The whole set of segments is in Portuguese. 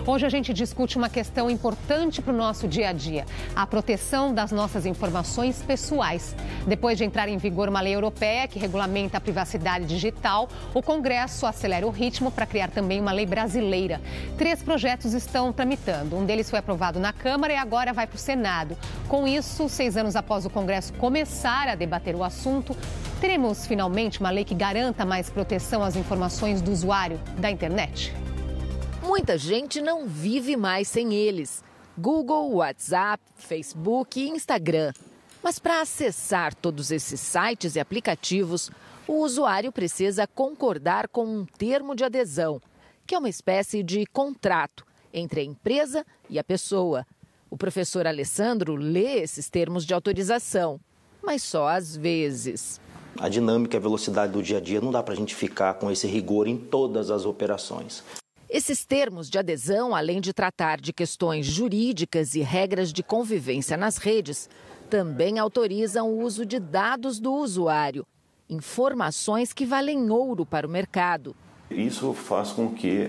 Hoje a gente discute uma questão importante para o nosso dia a dia: a proteção das nossas informações pessoais. Depois de entrar em vigor uma lei europeia que regulamenta a privacidade digital, o Congresso acelera o ritmo para criar também uma lei brasileira. 3 projetos estão tramitando. Um deles foi aprovado na Câmara e agora vai para o Senado. Com isso, 6 anos após o Congresso começar a debater o assunto, teremos finalmente uma lei que garanta mais proteção às informações do usuário da internet? Muita gente não vive mais sem eles. Google, WhatsApp, Facebook e Instagram. Mas para acessar todos esses sites e aplicativos, o usuário precisa concordar com um termo de adesão, que é uma espécie de contrato entre a empresa e a pessoa. O professor Alessandro lê esses termos de autorização, mas só às vezes. A dinâmica e a velocidade do dia a dia não dá para a gente ficar com esse rigor em todas as operações. Esses termos de adesão, além de tratar de questões jurídicas e regras de convivência nas redes, também autorizam o uso de dados do usuário, informações que valem ouro para o mercado. Isso faz com que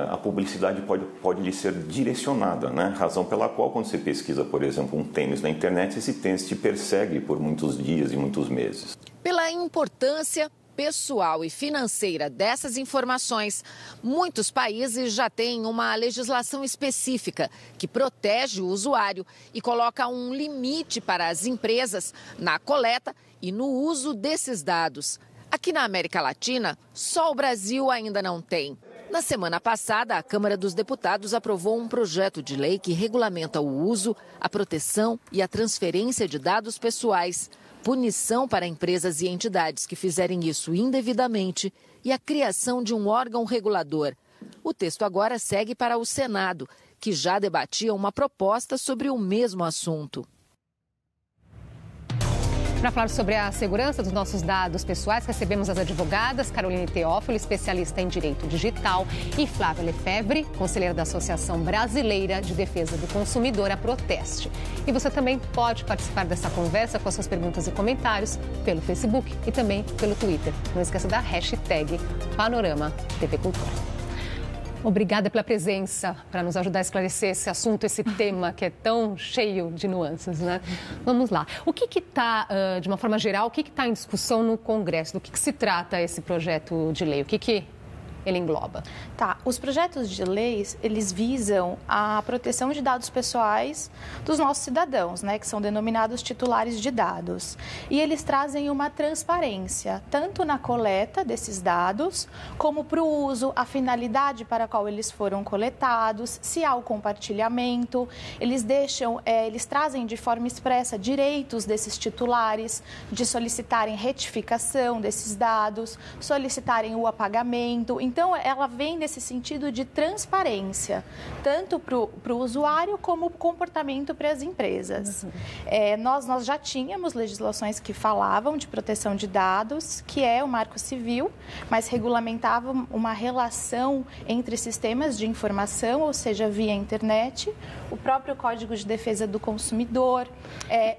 a publicidade pode lhe ser direcionada, né? Razão pela qual, quando você pesquisa, por exemplo, um tênis na internet, esse tênis te persegue por muitos dias e muitos meses. Pela importância pessoal e financeira dessas informações, muitos países já têm uma legislação específica que protege o usuário e coloca um limite para as empresas na coleta e no uso desses dados. Aqui na América Latina, só o Brasil ainda não tem. Na semana passada, a Câmara dos Deputados aprovou um projeto de lei que regulamenta o uso, a proteção e a transferência de dados pessoais, punição para empresas e entidades que fizerem isso indevidamente e a criação de um órgão regulador. O texto agora segue para o Senado, que já debatia uma proposta sobre o mesmo assunto. Para falar sobre a segurança dos nossos dados pessoais, recebemos as advogadas Caroline Teófilo, especialista em direito digital, e Flávia Lefebvre, conselheira da Associação Brasileira de Defesa do Consumidor, a Proteste. E você também pode participar dessa conversa com as suas perguntas e comentários pelo Facebook e também pelo Twitter. Não esqueça da hashtag Panorama TV Cultura. Obrigada pela presença, para nos ajudar a esclarecer esse assunto, esse tema que é tão cheio de nuances, né? Vamos lá. O que está, de uma forma geral, o que está em discussão no Congresso? Do que se trata esse projeto de lei? O que ele engloba? Tá, os projetos de leis, eles visam a proteção de dados pessoais dos nossos cidadãos, né, que são denominados titulares de dados. E eles trazem uma transparência, tanto na coleta desses dados, como para o uso, a finalidade para a qual eles foram coletados, se há o compartilhamento. Eles trazem de forma expressa direitos desses titulares de solicitarem retificação desses dados, solicitarem o apagamento. Então, ela vem nesse sentido de transparência, tanto para o usuário como o comportamento para as empresas. Nós já tínhamos legislações que falavam de proteção de dados, que é o Marco Civil, mas regulamentava uma relação entre sistemas de informação, ou seja, via internet, o próprio Código de Defesa do Consumidor,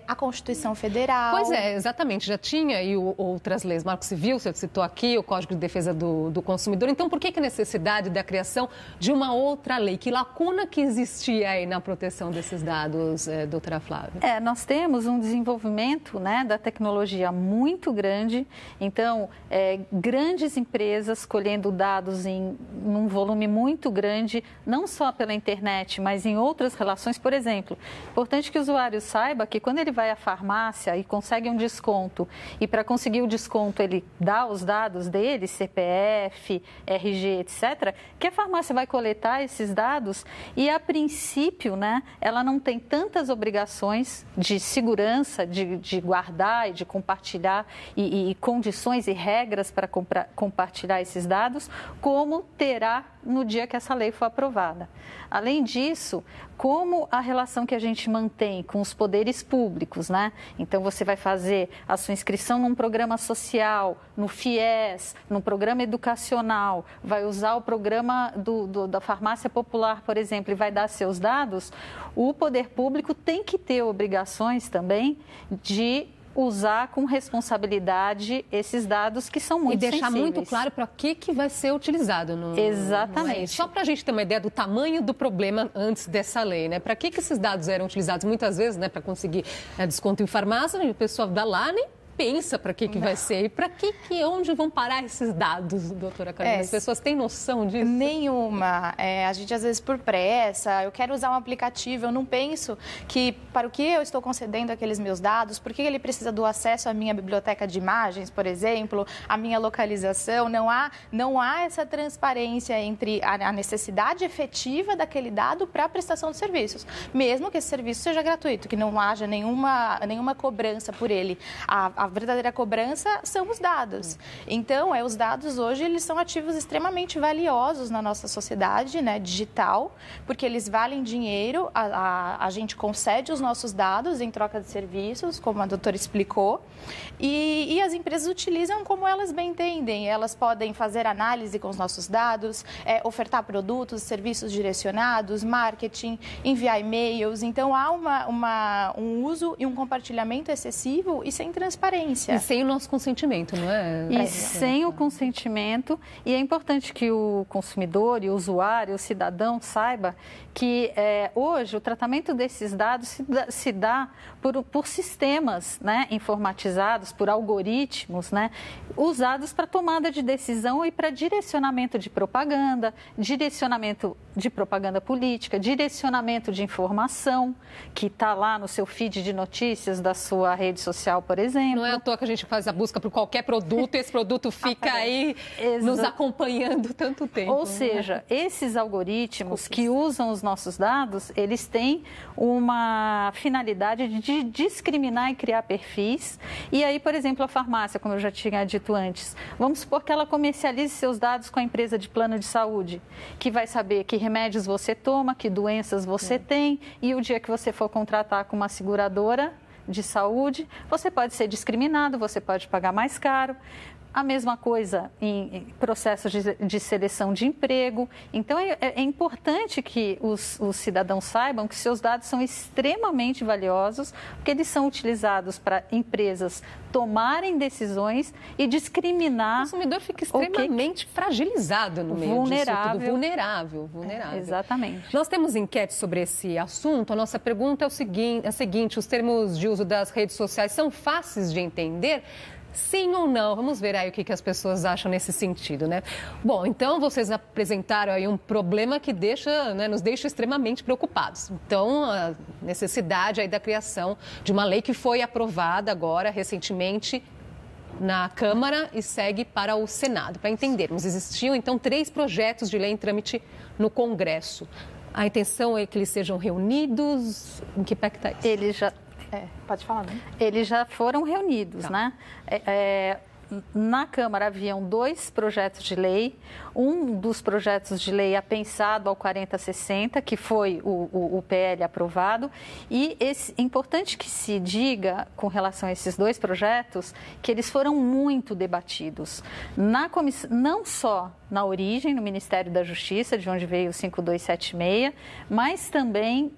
a Constituição Federal. Pois é, exatamente. Já tinha aí outras leis, Marco Civil, você citou aqui, o Código de Defesa do Consumidor. Então, por que a necessidade da criação de uma outra lei? Que lacuna que existia aí na proteção desses dados, doutora Flávia? Nós temos um desenvolvimento, né, da tecnologia muito grande. Então, grandes empresas colhendo dados num volume muito grande, não só pela internet, mas em outras relações. Por exemplo, importante que o usuário saiba que quando ele vai à farmácia e consegue um desconto, e para conseguir o desconto ele dá os dados dele, CPF, RG, etc., que a farmácia vai coletar esses dados e, a princípio, né, ela não tem tantas obrigações de segurança, de guardar e de compartilhar e condições e regras para compartilhar esses dados, como terá no dia que essa lei for aprovada. Além disso, como a relação que a gente mantém com os poderes públicos, né? Então, você vai fazer a sua inscrição num programa social, no FIES, num programa educacional, vai usar o programa da farmácia popular, por exemplo, e vai dar seus dados, o poder público tem que ter obrigações também de usar com responsabilidade esses dados que são muito sensíveis. E deixar muito claro para que vai ser utilizado. Exatamente. Só para a gente ter uma ideia do tamanho do problema antes dessa lei, né? Para que esses dados eram utilizados? Muitas vezes, né, para conseguir desconto em farmácia, a pessoa dá lá, nem pensa para que vai ser e para onde vão parar esses dados, doutora Carolina? As pessoas têm noção disso? Nenhuma. A gente, às vezes, por pressa, eu quero usar um aplicativo, eu não penso que para o que eu estou concedendo aqueles meus dados, por que ele precisa do acesso à minha biblioteca de imagens, por exemplo, à minha localização, não há essa transparência entre a necessidade efetiva daquele dado para a prestação de serviços, mesmo que esse serviço seja gratuito, que não haja nenhuma cobrança por ele. A verdadeira cobrança são os dados. Então, os dados hoje, eles são ativos extremamente valiosos na nossa sociedade, né, digital, porque eles valem dinheiro, a gente concede os nossos dados em troca de serviços, como a doutora explicou, e as empresas utilizam como elas bem entendem. Elas podem fazer análise com os nossos dados, ofertar produtos, serviços direcionados, marketing, enviar e-mails. Então, há um uso e um compartilhamento excessivo e sem transparência. E sem o nosso consentimento, não é? E sem o consentimento. E é importante que o consumidor e o usuário, o cidadão, saiba que hoje o tratamento desses dados se dá por sistemas, né, informatizados, por algoritmos, né, usados para tomada de decisão e para direcionamento de propaganda política, direcionamento de informação, que está lá no seu feed de notícias da sua rede social, por exemplo. Não é à toa que a gente faz a busca por qualquer produto e esse produto fica aí nos acompanhando tanto tempo. Ou seja, esses algoritmos que usam os nossos dados, eles têm uma finalidade de discriminar e criar perfis. E aí, por exemplo, a farmácia, como eu já tinha dito antes, vamos supor que ela comercialize seus dados com a empresa de plano de saúde, que vai saber que remédios você toma, que doenças você tem, e o dia que você for contratar com uma seguradora de saúde, você pode ser discriminado, você pode pagar mais caro. A mesma coisa em processos de seleção de emprego. Então, é importante que os cidadãos saibam que seus dados são extremamente valiosos, porque eles são utilizados para empresas tomarem decisões e discriminar. O consumidor fica extremamente fragilizado no meio disso tudo. Vulnerável. Exatamente. Nós temos enquete sobre esse assunto. A nossa pergunta é a seguinte: os termos de uso das redes sociais são fáceis de entender? Sim ou não? Vamos ver aí o que as pessoas acham nesse sentido, né? Bom, então vocês apresentaram aí um problema que nos deixa extremamente preocupados. Então, a necessidade aí da criação de uma lei que foi aprovada agora, recentemente, na Câmara e segue para o Senado. Para entendermos, existiam então 3 projetos de lei em trâmite no Congresso. A intenção é que eles sejam reunidos? Em que pé que está isso? Pode falar, né? Eles já foram reunidos, né? Na Câmara haviam 2 projetos de lei. Um dos projetos de lei apensado ao 4060, que foi o PL aprovado. E é importante que se diga, com relação a esses 2 projetos, que eles foram muito debatidos. Na comissão, não só na origem, no Ministério da Justiça, de onde veio o 5276, mas também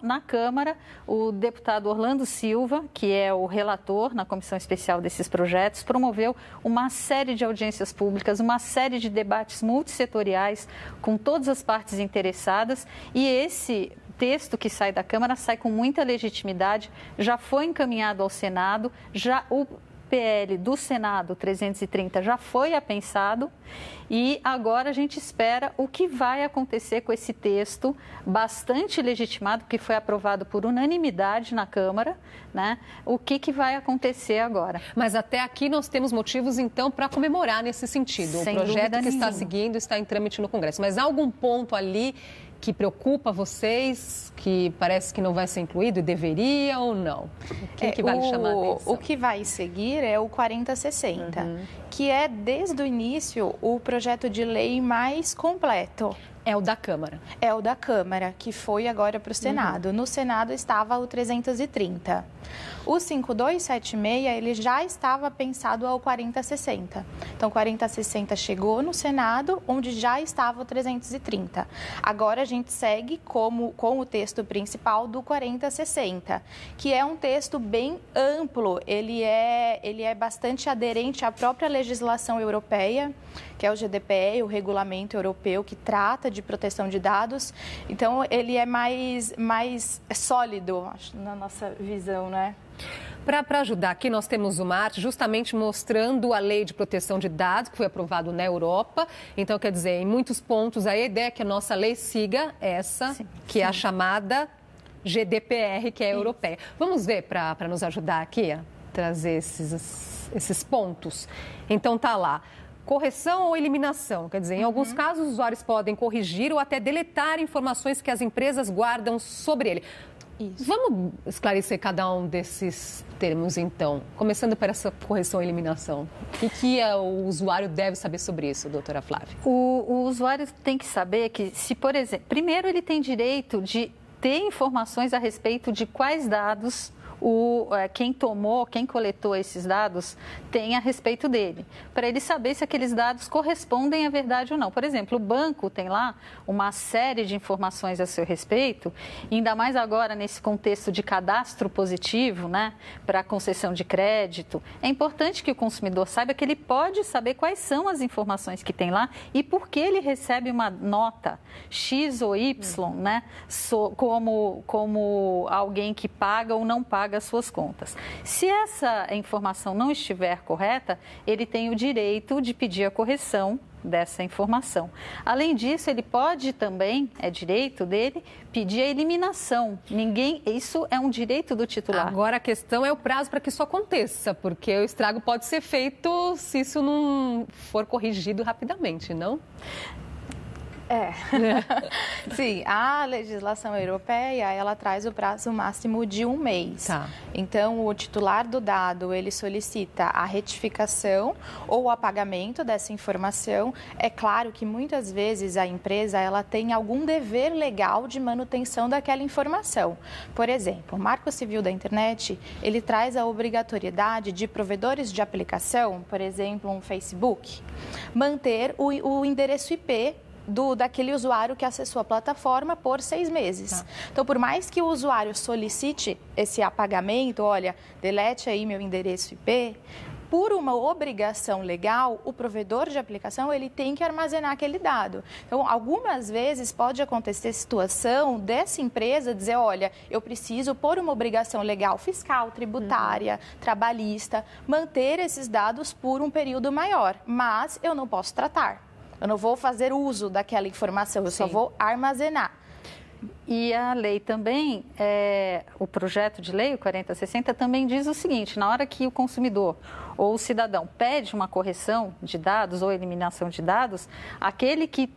na Câmara, o deputado Orlando Silva, que é o relator na comissão especial desses projetos, promoveu uma série de audiências públicas, uma série de debates multissetoriais com todas as partes interessadas, e esse texto que sai da Câmara sai com muita legitimidade, já foi encaminhado ao Senado, o PL do Senado 330 já foi apensado e agora a gente espera o que vai acontecer com esse texto bastante legitimado, que foi aprovado por unanimidade na Câmara, né? O que vai acontecer agora. Mas até aqui nós temos motivos, então, para comemorar nesse sentido. Sem o projeto que está nenhuma. seguindo está em trâmite no Congresso. Mas há algum ponto ali que preocupa vocês, que parece que não vai ser incluído e deveria ou não? O que vale chamar a atenção? O que vai seguir é o 4060, que é, desde o início, o projeto de lei mais completo. É o da Câmara. É o da Câmara, que foi agora para o Senado. No Senado estava o 330. O 5276, ele já estava pensado ao 4060. Então, 4060 chegou no Senado, onde já estava o 330. Agora, a gente segue com o texto principal do 4060, que é um texto bem amplo. Ele é bastante aderente à própria legislação europeia, que é o GDPR, o Regulamento Europeu, que trata de proteção de dados. Então, ele é mais sólido, acho, na nossa visão, né? Para ajudar aqui, nós temos uma arte justamente mostrando a lei de proteção de dados, que foi aprovado na Europa. Então, quer dizer, em muitos pontos, a ideia é que a nossa lei siga essa, que é a chamada GDPR, que é europeia. Vamos ver, para nos ajudar aqui a trazer esses pontos. Então, tá lá. Correção ou eliminação, quer dizer, em alguns casos, os usuários podem corrigir ou até deletar informações que as empresas guardam sobre ele. Isso. Vamos esclarecer cada um desses termos, então. Começando por essa correção e eliminação. O que o usuário deve saber sobre isso, doutora Flávia? O usuário tem que saber que, se, por exemplo, primeiro ele tem direito de ter informações a respeito de quais dados quem coletou esses dados tem a respeito dele, para ele saber se aqueles dados correspondem à verdade ou não. Por exemplo, o banco tem lá uma série de informações a seu respeito, ainda mais agora nesse contexto de cadastro positivo, né, para concessão de crédito. É importante que o consumidor saiba que ele pode saber quais são as informações que tem lá e por que ele recebe uma nota X ou Y, né, como alguém que paga ou não paga as suas contas. Se essa informação não estiver correta, ele tem o direito de pedir a correção dessa informação. Além disso, ele pode também, é direito dele, pedir a eliminação. Isso é um direito do titular. Agora a questão é o prazo para que isso aconteça, porque o estrago pode ser feito se isso não for corrigido rapidamente, não? Sim, a legislação europeia, ela traz o prazo máximo de 1 mês. Tá. Então, o titular do dado, ele solicita a retificação ou o apagamento dessa informação. É claro que muitas vezes a empresa, ela tem algum dever legal de manutenção daquela informação. Por exemplo, o Marco Civil da Internet, ele traz a obrigatoriedade de provedores de aplicação, por exemplo, um Facebook, manter o endereço IP daquele usuário que acessou a plataforma por 6 meses. Tá. Então, por mais que o usuário solicite esse apagamento, olha, delete aí meu endereço IP, por uma obrigação legal, o provedor de aplicação ele tem que armazenar aquele dado. Então, algumas vezes pode acontecer situação dessa empresa dizer, olha, eu preciso, por uma obrigação legal fiscal, tributária, trabalhista, manter esses dados por um período maior, mas eu não posso tratar. Eu não vou fazer uso daquela informação, eu só vou armazenar. E a lei também, o projeto de lei, o 4060, também diz o seguinte, na hora que o consumidor ou o cidadão pede uma correção de dados ou eliminação de dados, aquele que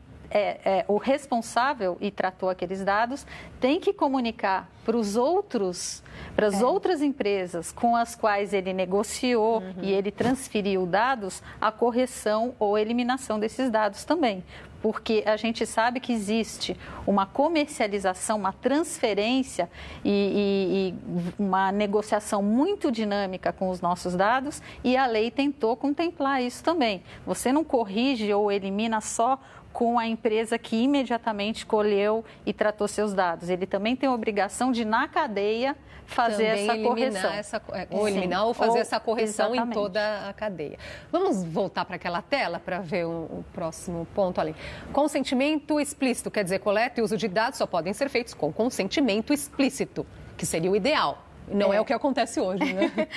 o responsável e tratou aqueles dados tem que comunicar para as outras empresas com as quais ele negociou e ele transferiu dados, a correção ou eliminação desses dados também. Porque a gente sabe que existe uma comercialização, uma transferência e uma negociação muito dinâmica com os nossos dados e a lei tentou contemplar isso também. Você não corrige ou elimina só com a empresa que imediatamente colheu e tratou seus dados. Ele também tem a obrigação de, na cadeia, fazer essa correção. Eliminar ou fazer essa correção em toda a cadeia. Vamos voltar para aquela tela para ver o próximo ponto ali. Consentimento explícito, quer dizer, coleta e uso de dados só podem ser feitos com consentimento explícito, que seria o ideal. Não é o que acontece hoje, né?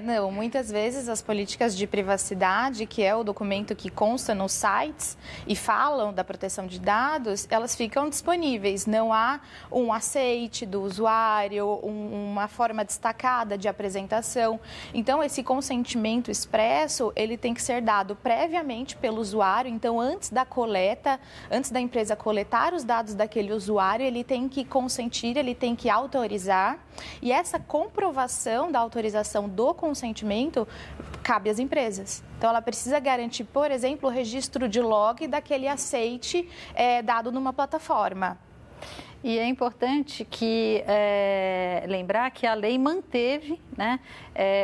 Não. Muitas vezes as políticas de privacidade, que é o documento que consta nos sites e falam da proteção de dados, elas ficam disponíveis. Não há um aceite do usuário, uma forma destacada de apresentação. Então, esse consentimento expresso, ele tem que ser dado previamente pelo usuário. Então, antes da coleta, antes da empresa coletar os dados daquele usuário, ele tem que consentir, ele tem que autorizar. E essa comprovação da autorização do consentimento cabe às empresas. Então, ela precisa garantir, por exemplo, o registro de log daquele aceite dado numa plataforma. E é importante lembrar que a lei manteve, né,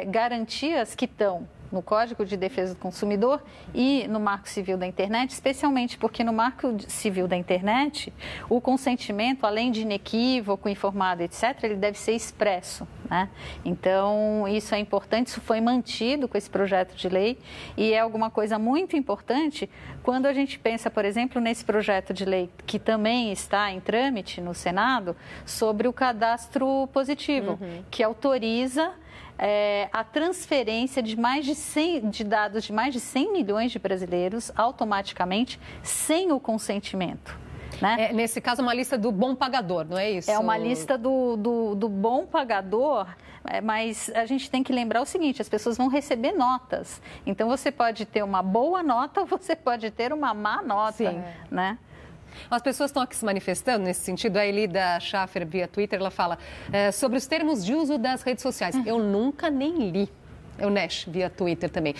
garantias que estão no Código de Defesa do Consumidor e no Marco Civil da Internet, especialmente porque no Marco Civil da Internet, o consentimento, além de inequívoco, informado, etc., ele deve ser expresso, né? Então, isso é importante, isso foi mantido com esse projeto de lei e é alguma coisa muito importante quando a gente pensa, por exemplo, nesse projeto de lei que também está em trâmite no Senado, sobre o cadastro positivo, que autoriza a transferência de dados de mais de 100 milhões de brasileiros automaticamente sem o consentimento. Né? Nesse caso, uma lista do bom pagador, não é isso? É uma lista do bom pagador, mas a gente tem que lembrar o seguinte, as pessoas vão receber notas. Então, você pode ter uma boa nota ou você pode ter uma má nota, né? As pessoas estão aqui se manifestando nesse sentido. A Elida Schaffer, via Twitter, ela fala sobre os termos de uso das redes sociais. Eu nunca nem li. O Nash, via Twitter também.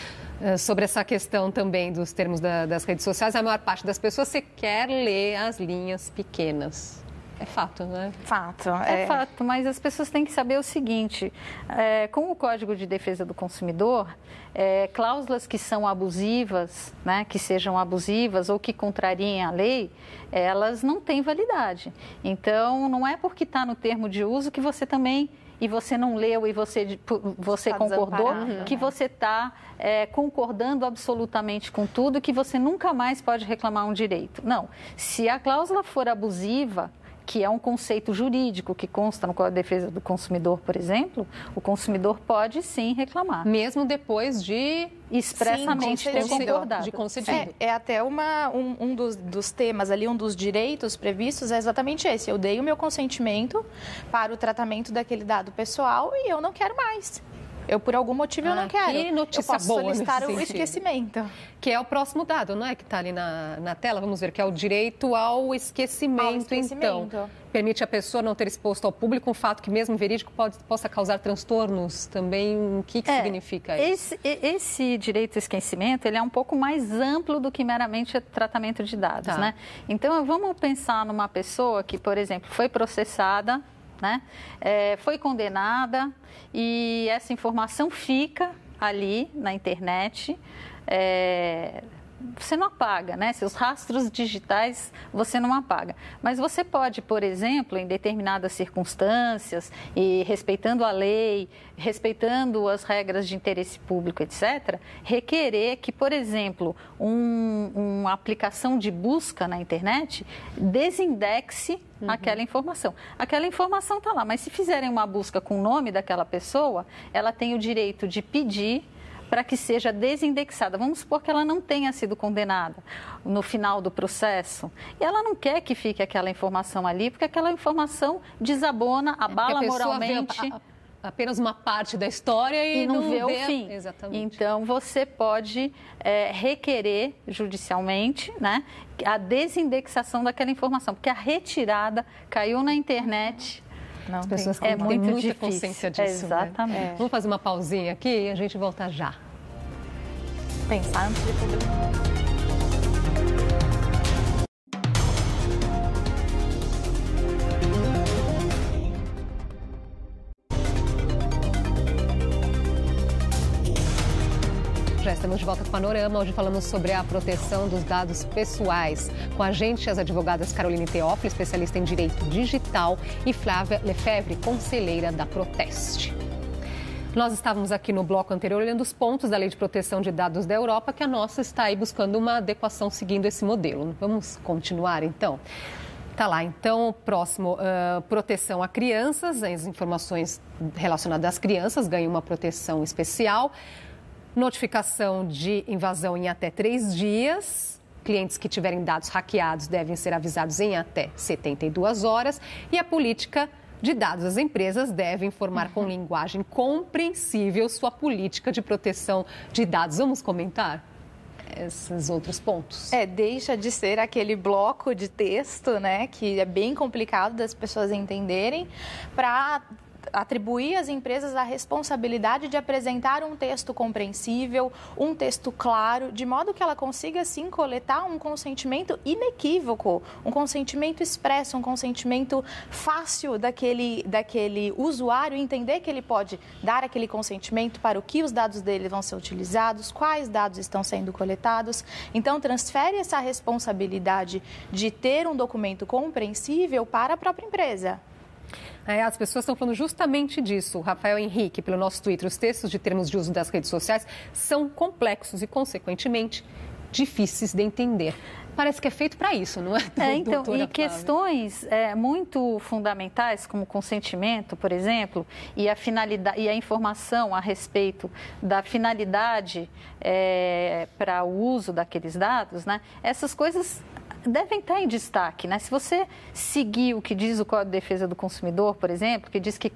Sobre essa questão também dos termos das redes sociais, a maior parte das pessoas sequer lê as linhas pequenas. É fato, não é? Fato. É fato, mas as pessoas têm que saber o seguinte, com o Código de Defesa do Consumidor, cláusulas que são abusivas, né, que sejam abusivas ou que contrariem a lei, elas não têm validade. Então, não é porque está no termo de uso que você também, e você não leu e você concordou, que você está concordando absolutamente com tudo, que você nunca mais pode reclamar um direito. Não, se a cláusula for abusiva, que é um conceito jurídico que consta no Código de Defesa do Consumidor, por exemplo, o consumidor pode sim reclamar. Mesmo depois de expressamente ter concordado. De concedido. Até um dos temas ali, um dos direitos previstos é exatamente esse. Eu dei o meu consentimento para o tratamento daquele dado pessoal e eu não quero mais. Eu, por algum motivo, eu não quero. Que notícia eu posso boa solicitar o sentido. esquecimento. Que é o próximo dado, não é? Que está ali na tela. Vamos ver, que é o direito ao esquecimento, então. Permite a pessoa não ter exposto ao público um fato que, mesmo verídico, possa causar transtornos. Também, o que significa isso? Esse direito ao esquecimento, ele é um pouco mais amplo do que meramente tratamento de dados, né? Então, vamos pensar numa pessoa que, por exemplo, foi processada, né? Foi condenada e essa informação fica ali na internet, você não apaga, né? Seus rastros digitais você não apaga. Mas você pode, por exemplo, em determinadas circunstâncias e respeitando a lei, respeitando as regras de interesse público, etc., requerer que, por exemplo, uma aplicação de busca na internet desindexe aquela informação. Aquela informação está lá, mas se fizerem uma busca com o nome daquela pessoa, ela tem o direito de pedir para que seja desindexada. Vamos supor que ela não tenha sido condenada no final do processo. E ela não quer que fique aquela informação ali, porque aquela informação desabona, abala moralmente. Vê apenas uma parte da história e não vê o fim. Exatamente. Então, você pode requerer judicialmente, né, a desindexação daquela informação, porque a retirada caiu na internet. Não, as pessoas têm muita consciência disso. Exatamente. Né? Vamos fazer uma pausinha aqui e a gente volta já. Pensar antes de publicar. Já estamos de volta com o Panorama. Hoje falamos sobre a proteção dos dados pessoais. Com a gente, as advogadas Caroline Teófilo, especialista em direito digital, e Flávia Lefebvre, conselheira da Proteste. Nós estávamos aqui no bloco anterior olhando os pontos da Lei de Proteção de Dados da Europa, que a nossa está aí buscando uma adequação seguindo esse modelo. Vamos continuar, então? Tá lá, então, o próximo, proteção a crianças. As informações relacionadas às crianças ganham uma proteção especial. Notificação de invasão em até 3 dias. Clientes que tiverem dados hackeados devem ser avisados em até 72 horas. E a política de dados. As empresas devem informar com linguagem compreensível sua política de proteção de dados. Vamos comentar esses outros pontos? Deixa de ser aquele bloco de texto, né, que é bem complicado das pessoas entenderem, para atribuir às empresas a responsabilidade de apresentar um texto compreensível, um texto claro, de modo que ela consiga, sim, coletar um consentimento inequívoco, um consentimento expresso, um consentimento fácil daquele usuário entender que ele pode dar aquele consentimento para o que os dados dele vão ser utilizados, quais dados estão sendo coletados. Então, transfere essa responsabilidade de ter um documento compreensível para a própria empresa. As pessoas estão falando justamente disso. O Rafael Henrique, pelo nosso Twitter, os textos de termos de uso das redes sociais são complexos e, consequentemente, difíceis de entender. Parece que é feito para isso, não é? Então, e questões muito fundamentais, como consentimento, por exemplo, e a finalidade e a informação a respeito da finalidade para o uso daqueles dados, né? Essas coisas devem estar em destaque, né? Se você seguir o que diz o Código de Defesa do Consumidor, por exemplo, que diz que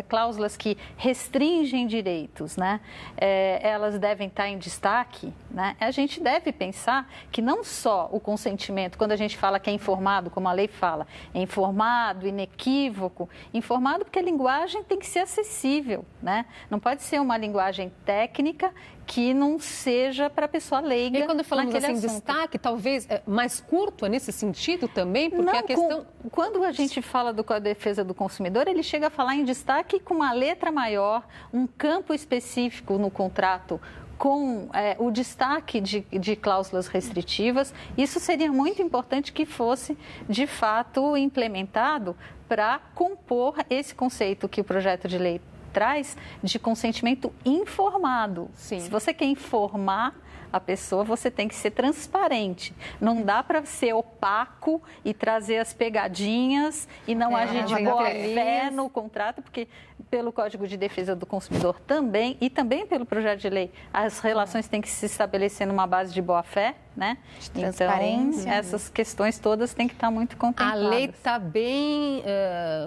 cláusulas que restringem direitos, né? Elas devem estar em destaque, né? A gente deve pensar que não só o consentimento, quando a gente fala que é informado, como a lei fala, é informado, inequívoco, informado porque a linguagem tem que ser acessível, né? Não pode ser uma linguagem técnica que não seja para a pessoa leiga. E quando falamos assim, destaque, talvez mais curto é nesse sentido também, porque não, a questão... Quando a gente fala do Código de Defesa do Consumidor, ele chega a falar em destaque com uma letra maior, um campo específico no contrato com o destaque de cláusulas restritivas. Isso seria muito importante que fosse, de fato, implementado para compor esse conceito que o projeto de lei traz de consentimento informado. Sim. Se você quer informar a pessoa, você tem que ser transparente. Não dá para ser opaco e trazer as pegadinhas e não agir de boa fé no contrato, porque pelo Código de Defesa do Consumidor também, e também pelo projeto de lei, as relações têm que se estabelecer numa base de boa fé, né? De transparência. Então, essas questões todas têm que estar muito contempladas. A lei está bem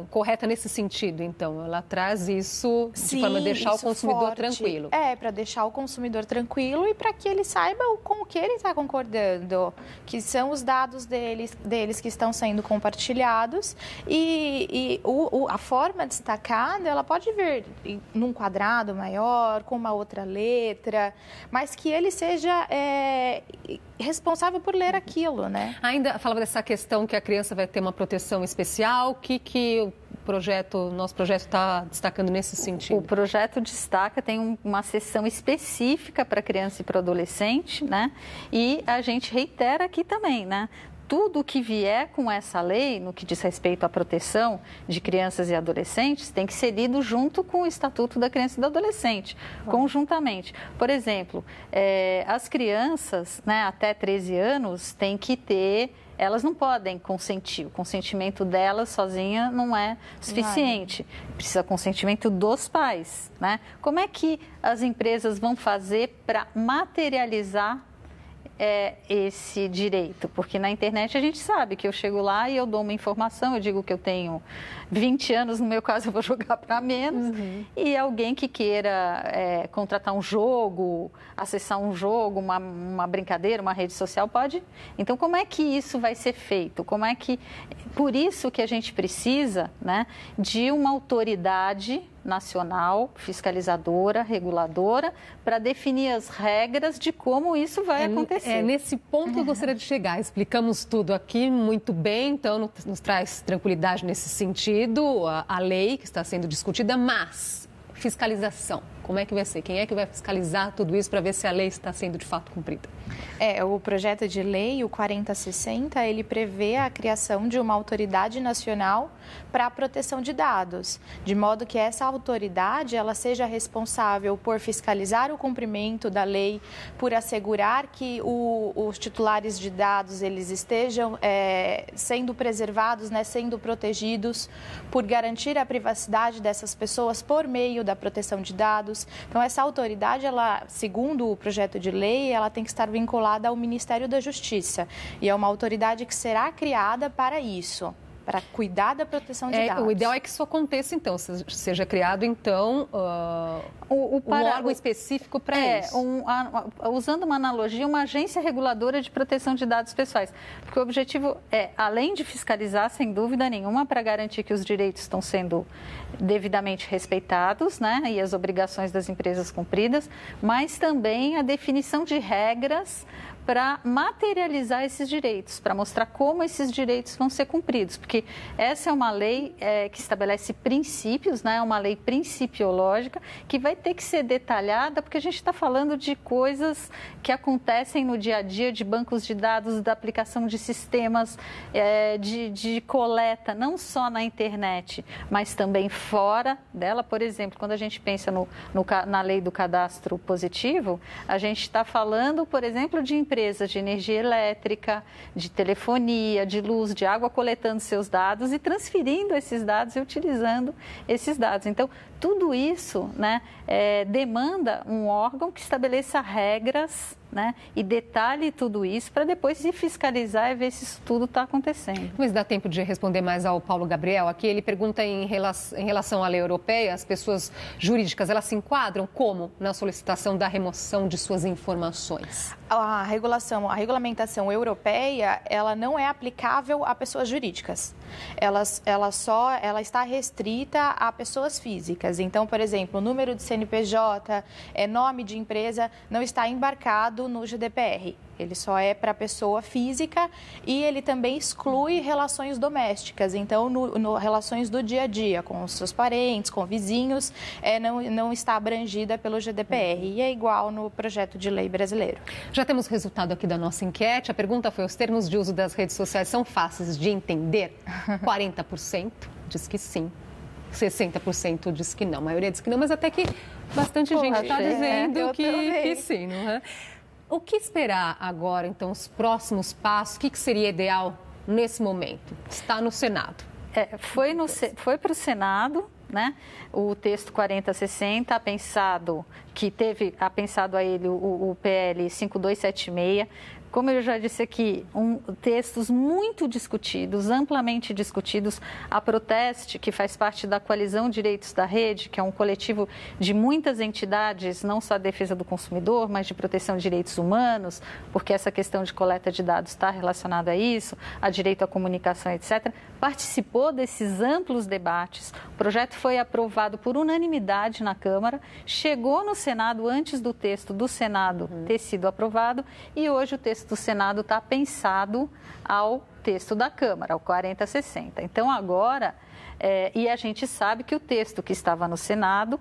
correta nesse sentido, então. Ela traz isso de forma a deixar o consumidor tranquilo. Para deixar o consumidor tranquilo e para que ele saiba com o que ele está concordando, que são os dados deles que estão sendo compartilhados e a forma destacada, ela pode vir num quadrado maior, com uma outra letra, mas que ele seja responsável por ler aquilo, né? Ainda falava dessa questão que a criança vai ter uma proteção especial, que o nosso projeto está destacando nesse sentido? O projeto destaca, tem uma seção específica para criança e para adolescente, né? E a gente reitera aqui também, né? Tudo que vier com essa lei, no que diz respeito à proteção de crianças e adolescentes, tem que ser lido junto com o Estatuto da Criança e do Adolescente, conjuntamente. Por exemplo, as crianças, né, até 13 anos têm que ter... Elas não podem consentir, o consentimento delas sozinha não é suficiente. Precisa consentimento dos pais, né? Como é que as empresas vão fazer para materializar esse direito? Porque na internet a gente sabe que eu chego lá e eu dou uma informação, eu digo que eu tenho 20 anos, no meu caso eu vou jogar para menos, e alguém que queira contratar um jogo, acessar um jogo, uma brincadeira, uma rede social, pode. Então, como é que isso vai ser feito? Por isso que a gente precisa, né, de uma autoridade nacional, fiscalizadora, reguladora, para definir as regras de como isso vai acontecer. Nesse ponto que eu gostaria de chegar. Explicamos tudo aqui muito bem, então nos traz tranquilidade nesse sentido, a lei que está sendo discutida, mas fiscalização, como é que vai ser? Quem é que vai fiscalizar tudo isso para ver se a lei está sendo de fato cumprida? O projeto de lei, o 4060, ele prevê a criação de uma autoridade nacional para a proteção de dados, de modo que essa autoridade ela seja responsável por fiscalizar o cumprimento da lei, por assegurar que os titulares de dados eles estejam sendo preservados, né, sendo protegidos, por garantir a privacidade dessas pessoas por meio da proteção de dados. Então, essa autoridade, ela, segundo o projeto de lei, ela tem que estar vinculada ao Ministério da Justiça e é uma autoridade que será criada para isso, para cuidar da proteção de dados. O ideal é que isso aconteça, então, seja criado, então, um órgão específico para isso. Usando uma analogia, uma agência reguladora de proteção de dados pessoais. Porque o objetivo é, além de fiscalizar, sem dúvida nenhuma, para garantir que os direitos estão sendo devidamente respeitados, né, e as obrigações das empresas cumpridas, mas também a definição de regras para materializar esses direitos, para mostrar como esses direitos vão ser cumpridos, porque essa é uma lei que estabelece princípios, né? É uma lei principiológica que vai ter que ser detalhada, porque a gente está falando de coisas que acontecem no dia a dia, de bancos de dados, da aplicação de sistemas de coleta, não só na internet, mas também fora dela. Por exemplo, quando a gente pensa na lei do cadastro positivo, a gente está falando, por exemplo, de empresas de energia elétrica, de telefonia, de luz, de água, coletando seus dados e transferindo esses dados e utilizando esses dados. Então, tudo isso, né, demanda um órgão que estabeleça regras, né, e detalhe tudo isso para depois se fiscalizar e ver se isso tudo está acontecendo. Mas dá tempo de responder mais ao Paulo Gabriel. Aqui ele pergunta em relação à lei europeia, as pessoas jurídicas, elas se enquadram como na solicitação da remoção de suas informações? A regulamentação europeia, ela não é aplicável a pessoas jurídicas. Ela está restrita a pessoas físicas. Então, por exemplo, o número de CNPJ, nome de empresa, não está embarcado no GDPR. Ele só é para pessoa física e ele também exclui relações domésticas. Então, relações do dia a dia, com os seus parentes, com vizinhos, não está abrangida pelo GDPR. E é igual no projeto de lei brasileiro. Já temos o resultado aqui da nossa enquete. A pergunta foi: os termos de uso das redes sociais são fáceis de entender? 40% diz que sim. 60% diz que não. A maioria diz que não, mas até que bastante gente está dizendo que sim, não é? O que esperar agora, então, os próximos passos? O que seria ideal nesse momento? Está no Senado. Foi para o Senado, né? O texto 4060, apensado a ele o PL 5276. Como eu já disse aqui, textos muito discutidos, amplamente discutidos. A Proteste, que faz parte da Coalizão Direitos da Rede, que é um coletivo de muitas entidades, não só a defesa do consumidor, mas de proteção de direitos humanos, porque essa questão de coleta de dados está relacionada a isso, a direito à comunicação, etc., participou desses amplos debates. O projeto foi aprovado por unanimidade na Câmara, chegou no Senado antes do texto do Senado ter sido aprovado e hoje o texto do Senado está pensado ao texto da Câmara, ao 4060. Então, agora, e a gente sabe que o texto que estava no Senado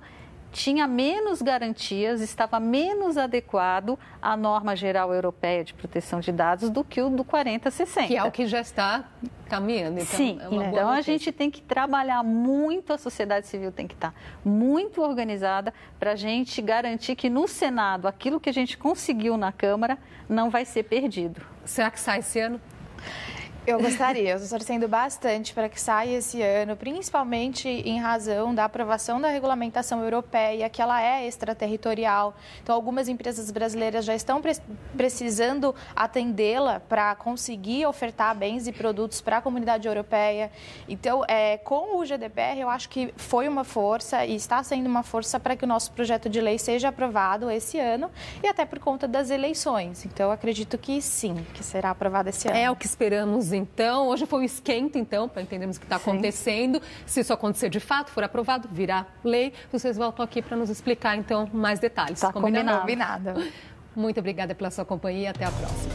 tinha menos garantias, estava menos adequado à norma geral europeia de proteção de dados do que o do 4060. Que é o que já está caminhando. Então, sim, então a gente tem que trabalhar muito, a sociedade civil tem que estar muito organizada para a gente garantir que no Senado aquilo que a gente conseguiu na Câmara não vai ser perdido. Será que sai esse ano? Eu gostaria, eu estou torcendo bastante para que saia esse ano, principalmente em razão da aprovação da regulamentação europeia, que ela é extraterritorial. Então, algumas empresas brasileiras já estão precisando atendê-la para conseguir ofertar bens e produtos para a comunidade europeia. Então, com o GDPR, eu acho que foi uma força e está sendo uma força para que o nosso projeto de lei seja aprovado esse ano e até por conta das eleições. Então, eu acredito que sim, que será aprovado esse ano. É o que esperamos. Então, hoje foi um esquenta, então, para entendermos o que está acontecendo. Se isso acontecer de fato, for aprovado, virá lei. Vocês voltam aqui para nos explicar, então, mais detalhes. Tá combinado. Muito obrigada pela sua companhia. Até a próxima.